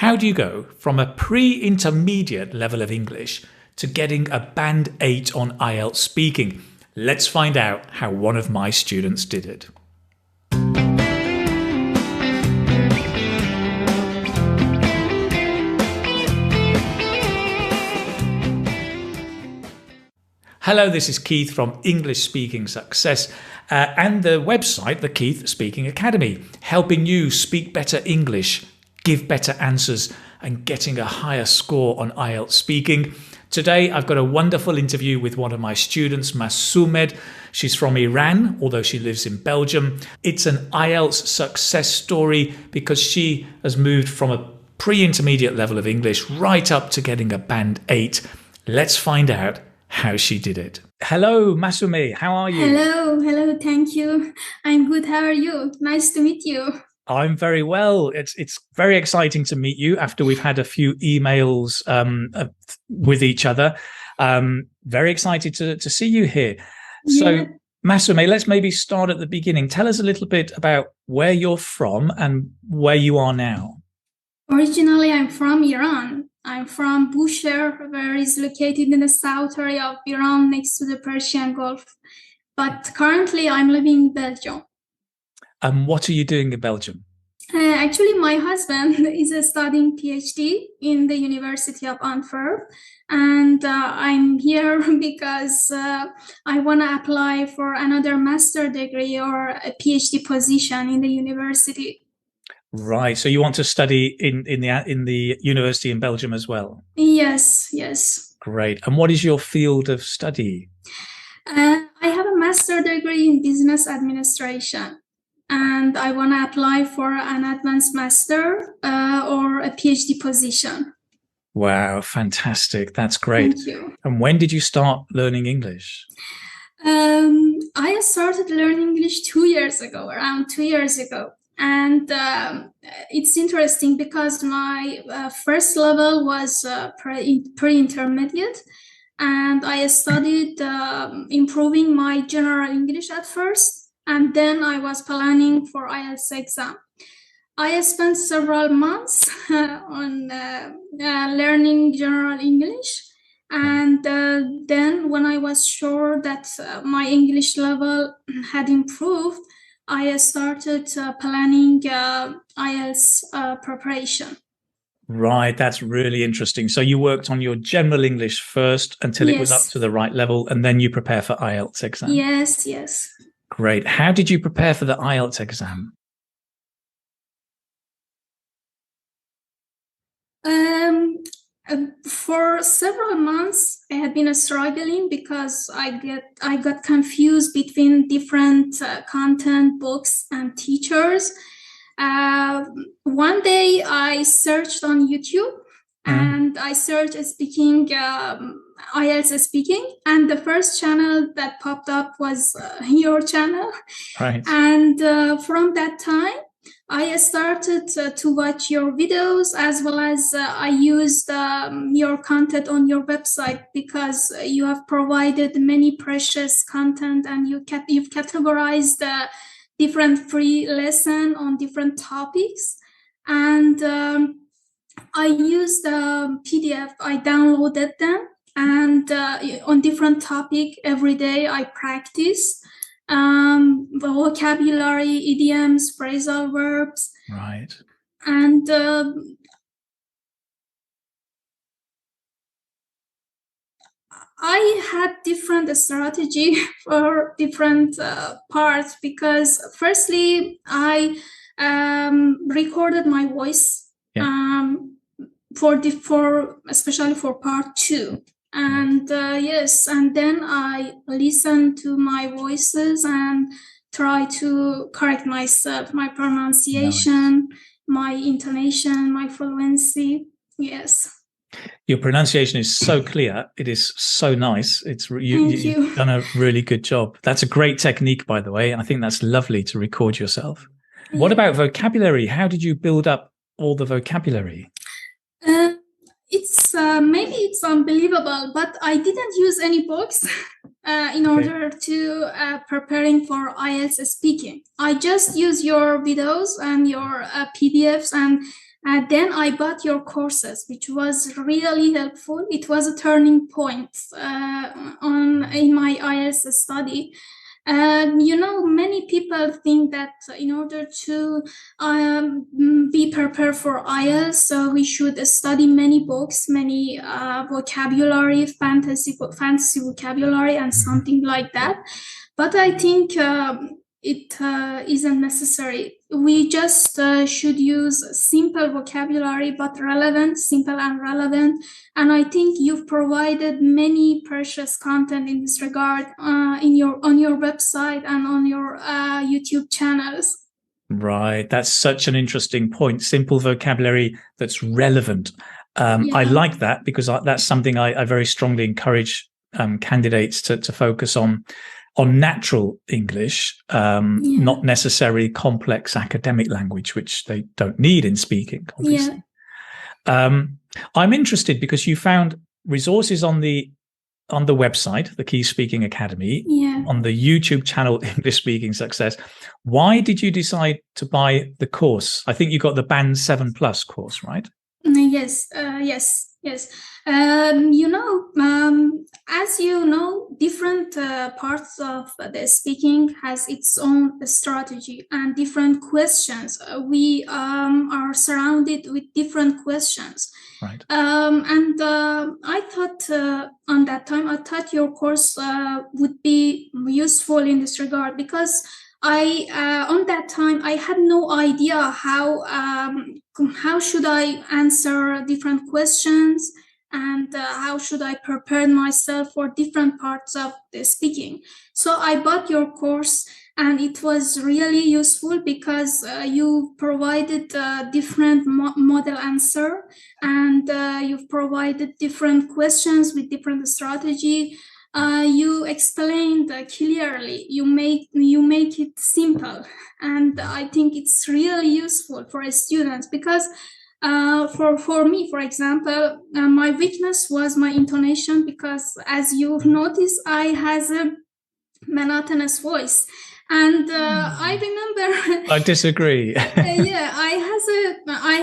How do you go from a pre-intermediate level of English to getting a band 8 on IELTS speaking? Let's find out how one of my students did it. Hello, this is Keith from English Speaking Success and the website, the Keith Speaking Academy, helping you speak better English, give better answers, and getting a higher score on IELTS speaking. Today, I've got a wonderful interview with one of my students, Masoumeh. She's from Iran, although she lives in Belgium. It's an IELTS success story because she has moved from a pre-intermediate level of English right up to getting a band 8. Let's find out how she did it. Hello, Masoumeh. How are you? Hello. Thank you. I'm good. How are you? Nice to meet you. I'm very well. It's very exciting to meet you after we've had a few emails with each other. Very excited to see you here. So, Masoumeh, let's maybe start at the beginning. Tell us a little bit about where you're from and where you are now. Originally, I'm from Iran. I'm from Bushehr, where it's located in the south area of Iran next to the Persian Gulf. But currently, I'm living in Belgium. And what are you doing in Belgium? Actually, my husband is studying PhD in the University of Antwerp. And I'm here because I want to apply for another master degree or a PhD position in the university. Right. So you want to study in the university in Belgium as well? Yes. Great. And what is your field of study? I have a master degree in business administration, and I want to apply for an advanced master or a PhD position. Wow, fantastic. That's great. Thank you. And when did you start learning English? I started learning English 2 years ago, around 2 years ago. And it's interesting because my first level was pre-intermediate, and I studied improving my general English at first, and then I was planning for IELTS exam. I spent several months on learning general English, and then when I was sure that my English level had improved, I started planning IELTS preparation. Right, that's really interesting. So you worked on your general English first until it was up to the right level, and then you prepare for IELTS exam. Yes. Great. How did you prepare for the IELTS exam? For several months, I had been struggling because I got confused between different content, books, and teachers. One day, I searched on YouTube and I searched speaking, IELTS speaking, and the first channel that popped up was your channel. Right. And from that time, I started to watch your videos, as well as I used your content on your website because you have provided many precious content, and you've categorized different free lessons on different topics. And I used the PDF, I downloaded them, and on different topic every day I practice. Vocabulary, idioms, phrasal verbs. Right. And I had different strategy for different parts because firstly, I recorded my voice especially for part 2. And and then I listen to my voices and try to correct myself, my pronunciation, my intonation, my fluency. Yes. Your pronunciation is so clear. It is so nice. You've done a really good job. That's a great technique, by the way. I think that's lovely to record yourself. What about vocabulary? How did you build up all the vocabulary? It's maybe it's unbelievable, but I didn't use any books in order to preparing for IELTS speaking. I just use your videos and your PDFs, and Then I bought your courses, which was really helpful. It was a turning point in my IELTS study. Many people think that in order to be prepared for IELTS, so we should study many books, many vocabulary, fantasy vocabulary, and something like that. But I think it isn't necessary. We just should use simple vocabulary, but relevant, simple and relevant. And I think you've provided many precious content in this regard on your website and on your YouTube channels. Right. That's such an interesting point. Simple vocabulary that's relevant. I like that because that's something I very strongly encourage candidates to focus on natural English, not necessarily complex academic language, which they don't need in speaking, obviously. I'm interested because you found resources on the website, the Key Speaking Academy, on the YouTube channel English Speaking Success. Why did you decide to buy the course? I think you got the Band 7 Plus course, right? Yes. As you know, different parts of the speaking has its own strategy and different questions. We are surrounded with different questions. Right. I thought on that time, I thought your course would be useful in this regard because on that time I had no idea how should I answer different questions and how should I prepare myself for different parts of the speaking. So I bought your course and it was really useful because you provided different model answer and you've provided different questions with different strategy. You explained clearly. You make it simple, and I think it's really useful for students because for me, for example, my weakness was my intonation because, as you've noticed, I has a monotonous voice. And I remember. I disagree. I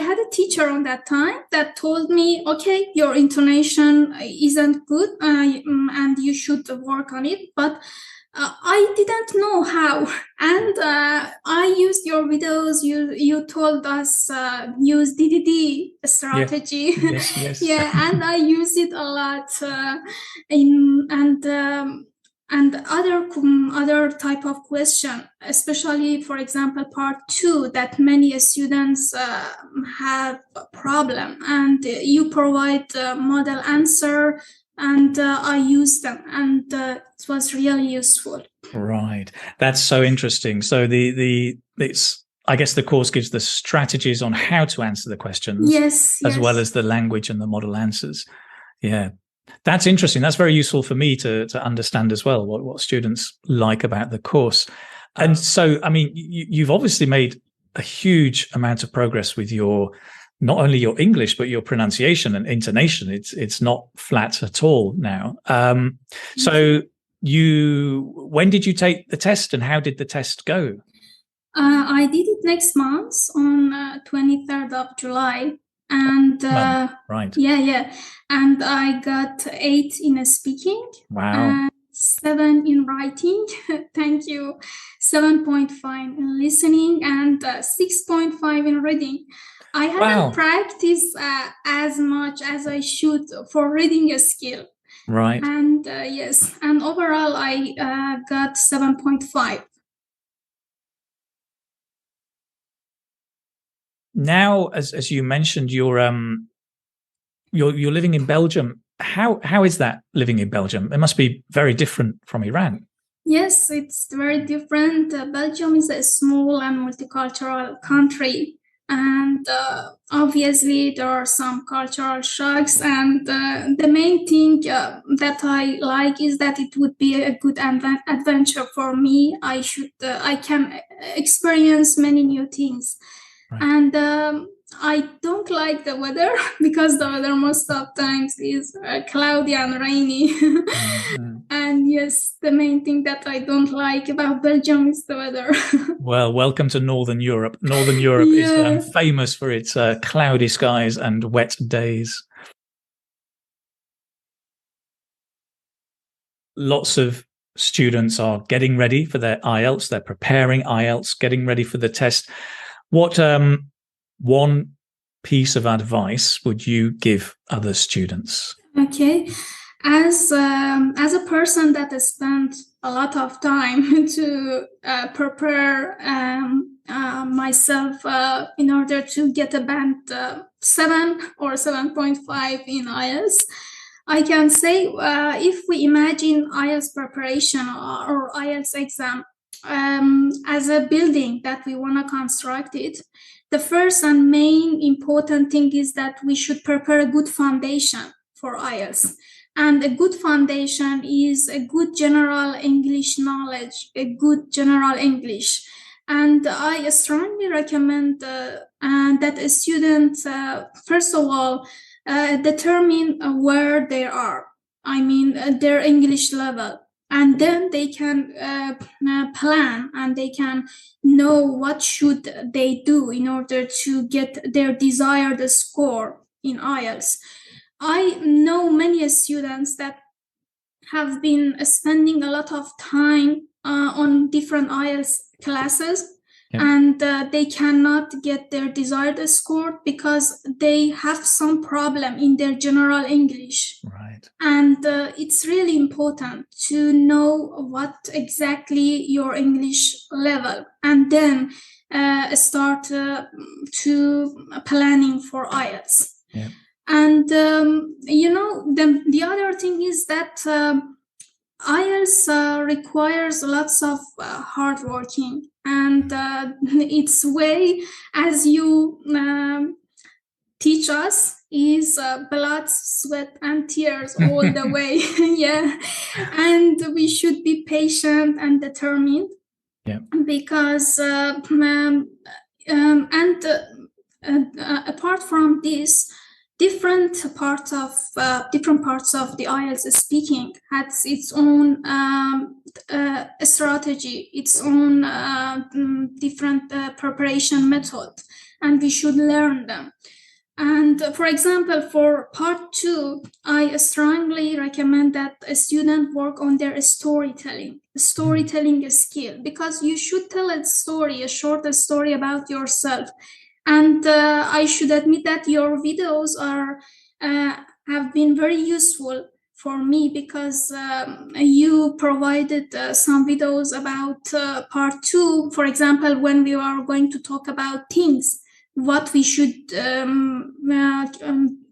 had a teacher on that time that told me, okay, your intonation isn't good and you should work on it. But I didn't know how. And I used your videos. You told us use DDD strategy. Yes. And I use it a lot and other type of question, especially, for example, part 2, that many students have a problem, and you provide model answer, and I use them, and it was really useful. Right, that's so interesting. So it's, I guess, the course gives the strategies on how to answer the questions, as well as the language and the model answers. Yeah. That's interesting. That's very useful for me to understand as well what students like about the course. And so, I mean, you've obviously made a huge amount of progress with not only your English, but your pronunciation and intonation. It's not flat at all now. So when did you take the test and how did the test go? I did it next month on 23rd of July. And right. And I got 8 in speaking. Wow. And 7 in writing. Thank you. 7.5 in listening and 6.5 in reading. I haven't practiced as much as I should for reading a skill. Right. And and overall I got 7.5. Now, as you mentioned, you're living in Belgium. How is that, living in Belgium? It must be very different from Iran. Yes, it's very different. Belgium is a small and multicultural country, and obviously there are some cultural shocks. And the main thing that I like is that it would be a good adventure for me. I can experience many new things. Right. And I don't like the weather because the weather most of times is cloudy and rainy. And And yes, the main thing that I don't like about Belgium is the weather. Well, welcome to Northern Europe. Northern Europe is famous for its cloudy skies and wet days. Lots of students are getting ready for their IELTS. They're preparing IELTS, getting ready for the test. What one piece of advice would you give other students? Okay. As a person that has spent a lot of time to prepare myself in order to get a band 7 or 7.5 in IELTS, I can say if we imagine IELTS preparation or IELTS exam as a building that we want to construct it, the first and main important thing is that we should prepare a good foundation for IELTS. And a good foundation is a good general English knowledge, a good general English. And I strongly recommend that a student, first of all, determine where they are. I mean, their English level. And then they can plan and they can know what should they do in order to get their desired score in IELTS. I know many students that have been spending a lot of time on different IELTS classes, and they cannot get their desired score because they have some problem in their general English. Right. And it's really important to know what exactly your English level, and then start to planning for IELTS. Yeah. And the other thing is that IELTS requires lots of hard working, and its way, as you teach us, is blood, sweat, and tears all the way. Yeah, and we should be patient and determined. Yeah. Because apart from this, different parts of the IELTS speaking has its own strategy, its own different preparation method, and we should learn them. And for example, for part 2, I strongly recommend that a student work on their storytelling skill, because you should tell a story, a short story about yourself. And I should admit that your videos have been very useful for me, because you provided some videos about part 2, for example, when we are going to talk about things, what we should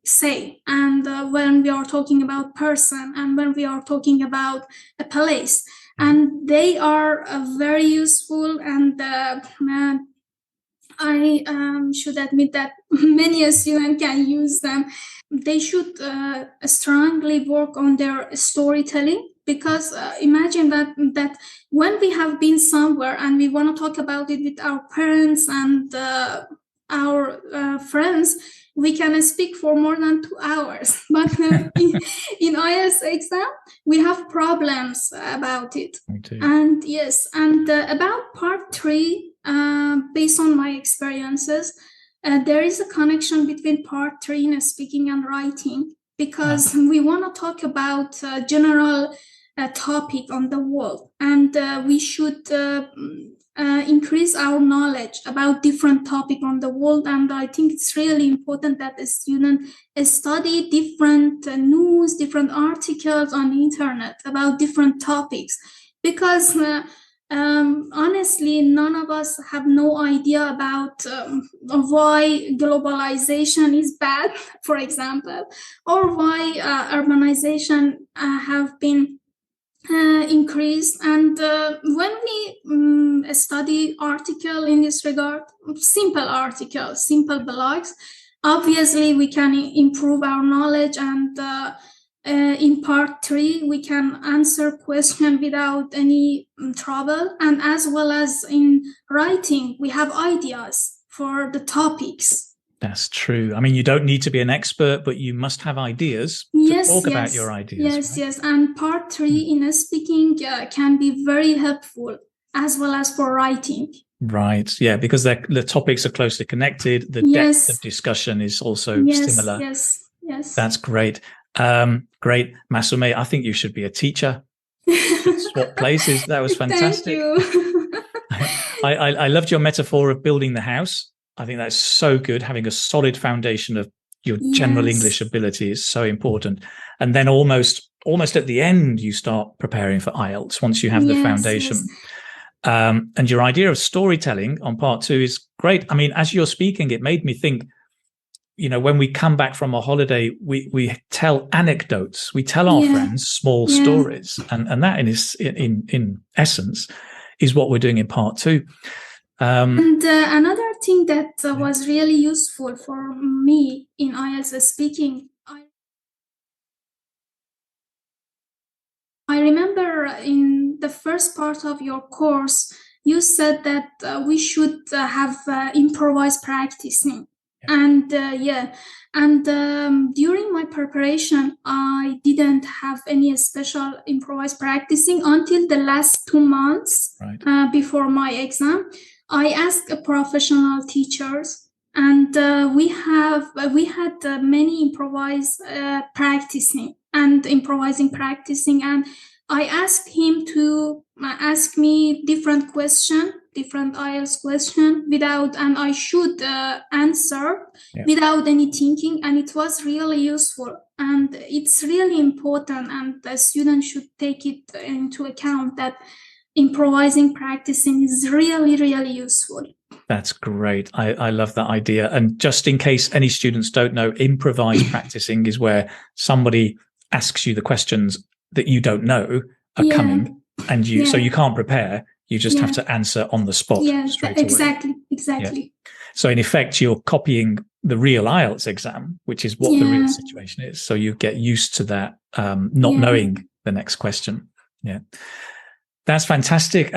say, and when we are talking about person, and when we are talking about a place. And they are very useful, and I should admit that many students can use them. They should strongly work on their storytelling, because imagine that when we have been somewhere and we want to talk about it with our parents and our friends, we can speak for more than 2 hours. But in IELTS exam, we have problems about it. And yes, and about part 3, based on my experiences, there is a connection between part 3 in speaking and writing, because we want to talk about general topic on the world, and we should increase our knowledge about different topic on the world. And I think it's really important that a student study different news, different articles on the internet about different topics, because honestly, none of us have no idea about why globalization is bad, for example, or why urbanization have been increased. And when we study article in this regard, simple articles, simple blogs, obviously we can improve our knowledge, and in part 3 we can answer question without any trouble. And as well as in writing, we have ideas for the topics. That's true. I mean, you don't need to be an expert, but you must have ideas to talk about your ideas. Yes, right? yes. And part 3 in speaking can be very helpful as well as for writing. Right. Yeah, because the topics are closely connected. The depth of discussion is also similar. Yes. That's great. Great. Masoumeh, I think you should be a teacher. Swap places. That was fantastic. Thank you. I loved your metaphor of building the house. I think that's so good. Having a solid foundation of your general English ability is so important. And then almost at the end, you start preparing for IELTS once you have the foundation. And your idea of storytelling on part 2 is great. I mean, as you're speaking, it made me think, when we come back from a holiday, we tell anecdotes. We tell our friends small stories. And that in essence is what we're doing in part 2. And another thing that was really useful for me in IELTS speaking, I remember in the first part of your course, you said that we should have improvised practicing. And during my preparation, I didn't have any special improvised practicing until the last 2 months before my exam. I asked professional teachers, and we had many improvised practicing, and I asked him to ask me different IELTS question and I should answer without any thinking, and it was really useful, and it's really important, and the student should take it into account that improvising practicing is really, really useful. That's great. I love that idea. And just in case any students don't know, improvised practicing is where somebody asks you the questions that you don't know are coming, and so you can't prepare. You just have to answer on the spot straight away. Exactly. So in effect, you're copying the real IELTS exam, which is what the real situation is. So you get used to that, not knowing the next question. Yeah. That's fantastic.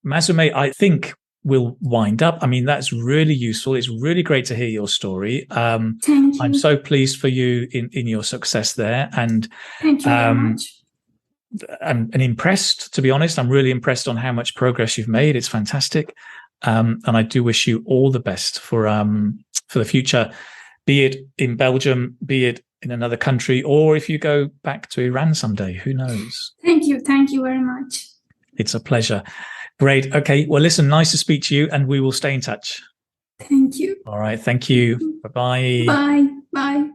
Masoumeh, I think we'll wind up. I mean, that's really useful. It's really great to hear your story. Thank you. I'm so pleased for you in your success there. And thank you very much. I'm impressed, to be honest. I'm really impressed on how much progress you've made. It's fantastic. And I do wish you all the best for the future, be it in Belgium, be it in another country, or if you go back to Iran someday, who knows? Thank you very much. It's a pleasure. Great. Okay. Well, listen, nice to speak to you, and we will stay in touch. Thank you. All right. Thank you. Bye-bye. Bye.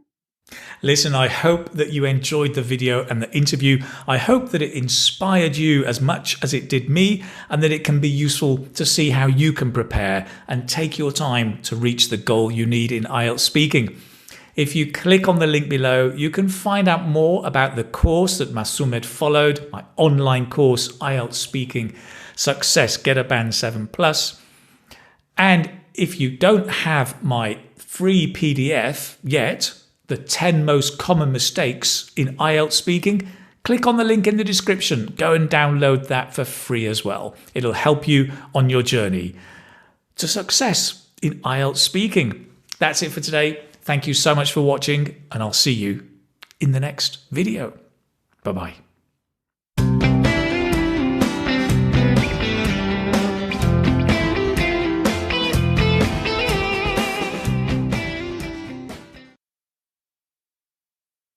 Listen, I hope that you enjoyed the video and the interview. I hope that it inspired you as much as it did me, and that it can be useful to see how you can prepare and take your time to reach the goal you need in IELTS speaking. If you click on the link below, you can find out more about the course that Masoumeh followed, my online course, IELTS Speaking Success Get a Band 7+. And if you don't have my free PDF yet, the 10 most common mistakes in IELTS speaking, click on the link in the description. Go and download that for free as well. It'll help you on your journey to success in IELTS speaking. That's it for today. Thank you so much for watching, and I'll see you in the next video. Bye-bye.